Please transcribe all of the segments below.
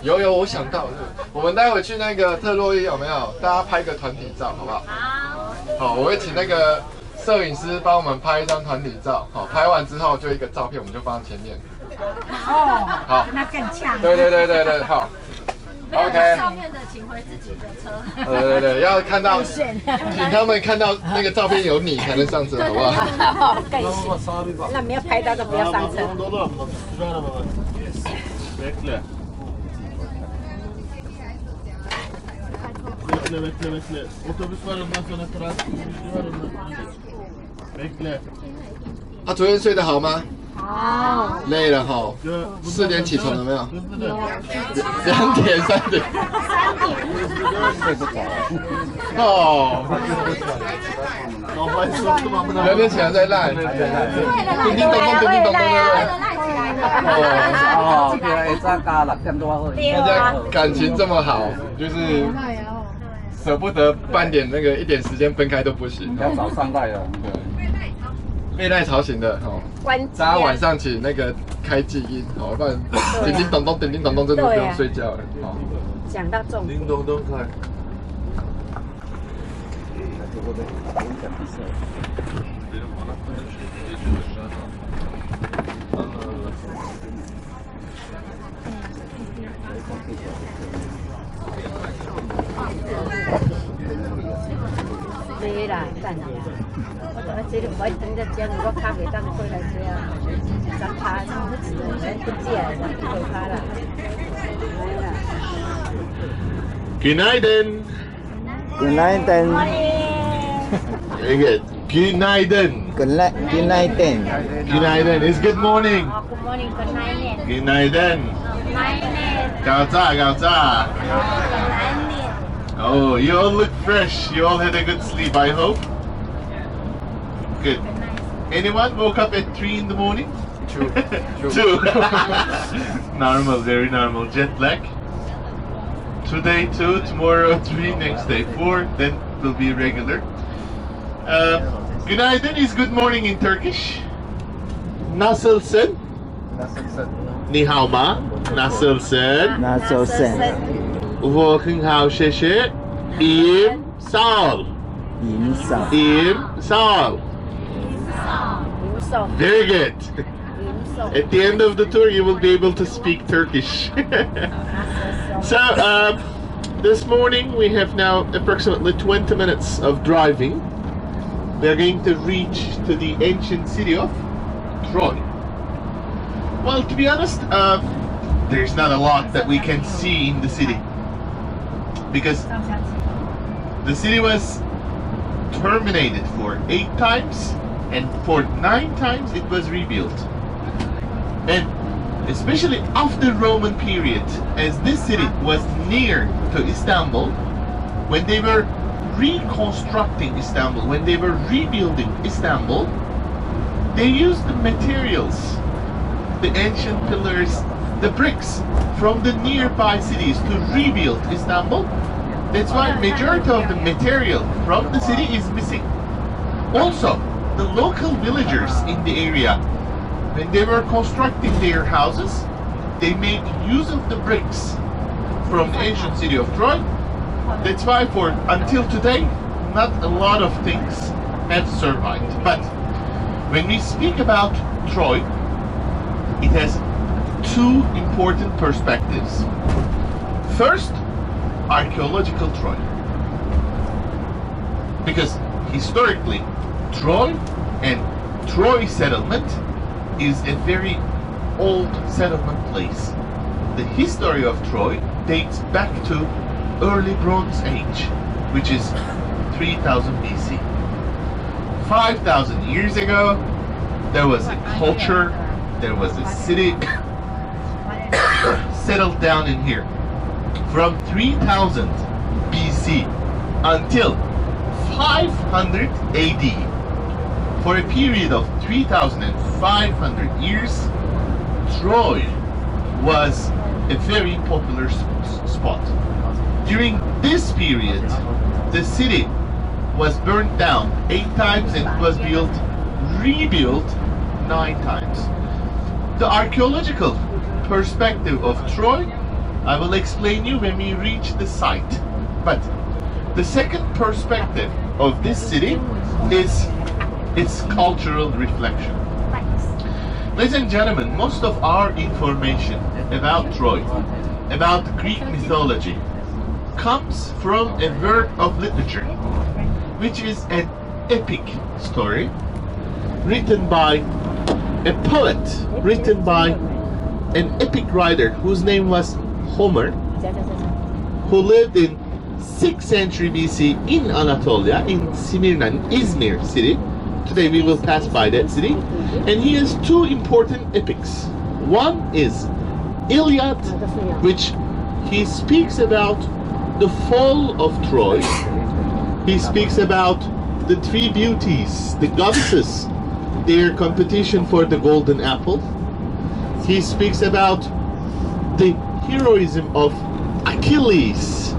有，我想到了，我们待会去那个特洛伊有没有？大家拍个团体照，好不好？好，我会请那个摄影师帮我们拍一张团体照。好，拍完之后就一个照片，我们就放在前面。哦，好，那更呛。对，好。OK。照片的请回自己的车。对，要看到，请他们看到那个照片有你才能上车，好不好？更险。那没有拍到的不要上车。Bekle. Otobüs var ondan sonra transit var ondan sonra bekle. 他昨天睡得好吗？好。累了哈。4点起床了没有？2点、3点。睡不着。哦。2点起来再赖。叮叮咚咚，对不对？哦，对，早加6点多好。大家感情这么好，就是舍不得半点那个1点时间分开都不行。要早上来了。对。被赖吵醒的哦，大家晚上请那个开静音哦，不然叮叮咚咚，叮叮咚咚，真的不用睡觉了。好，讲到重点。叮咚咚开。没啦，暂时。我这里不爱等着煎，我卡袂当过来这啊。咱爬上不吃，咱不借了，不爬了。Günaydın. Günaydın. Very good. Günaydın. Günaydın. Günaydın is good morning. Good morning, good night. Günaydın. Gauza. Oh, you all look fresh. You all had a good sleep, I hope. Good. Anyone woke up at 3 in the morning? Two. Normal, very normal. Jet lag. Today 2, tomorrow 3, next day 4, then will be regular. Günaydın is good morning in Turkish. Nasılsın? Ni hao ma? Nasılsın? Wochen hao şeşe? İyiyim, sağ ol. İyiyim, sağ ol. Very good. At the end of the tour, you will be able to speak Turkish. So, this morning we have now approximately 20 minutes of driving. We are going to reach to the ancient city of Troy. Well, to be honest, there's not a lot that we can see in the city because the city was terminated for 8 times, and for 9 times it was rebuilt. And especially after Roman period, as this city was near to Istanbul, when they were reconstructing Istanbul, when they were rebuilding Istanbul, they used the materials, the ancient pillars, the bricks from the nearby cities to rebuild Istanbul. That's why majority of the material from the city is missing. Also, the local villagers in the area, when they were constructing their houses, they made use of the bricks from the ancient city of Troy. That's why for until today, not a lot of things have survived. But when we speak about Troy, it has 2 important perspectives. First, archaeological Troy. Because historically, Troy and Troy settlement is a very old settlement place. The history of Troy dates back to early Bronze Age, which is 3000 BC. 5,000 years ago, there was a culture, there was a city settled down in here. From 3000 BC until 500 AD, for a period of 3,500 years, Troy was a very popular spot. During this period, the city was burnt down 8 times and was rebuilt 9 times. The archaeological perspective of Troy I will explain you when we reach the site. But the second perspective of this city is its cultural reflection. Ladies and gentlemen, most of our information about Troy, about Greek mythology, comes from a work of literature, which is an epic story written by a poet, written by an epic writer whose name was Homer, who lived in 6th century BC in Anatolia, in Smyrna, Izmir city. Today we will pass by that city. And he has two important epics. One is Iliad, which he speaks about the fall of Troy. He speaks about the three beauties, the goddesses, their competition for the golden apple. He speaks about the heroism of Achilles.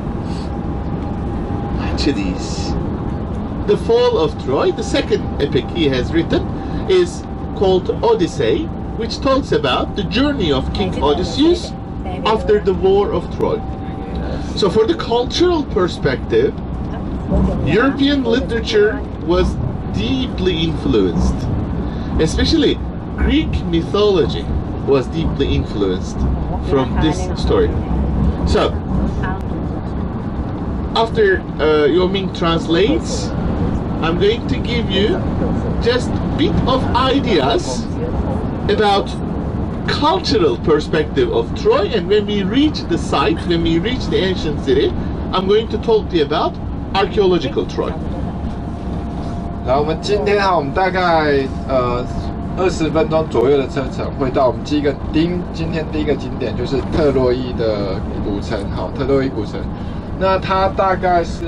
The fall of Troy. The second epic he has written is called Odyssey, which talks about the journey of King Odysseus after the war of Troy. So for the cultural perspective, European literature was deeply influenced. Especially Greek mythology was deeply influenced from this story. So, after Yoming translates, I'm going to give you just a bit of ideas about cultural perspective of Troy, and when we reach the site, when we reach the ancient city, I'm going to talk to you about archaeological Troy. 然后我们今天我们大概20分钟左右的车程，会到我们今天第一个景点就是特洛伊的古城，特洛伊古城。那它大概是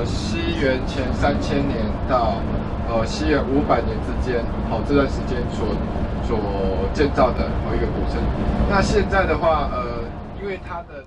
西元前3000年到西元500年之间，这段时间所建造的一个古城。那现在的话，因为它的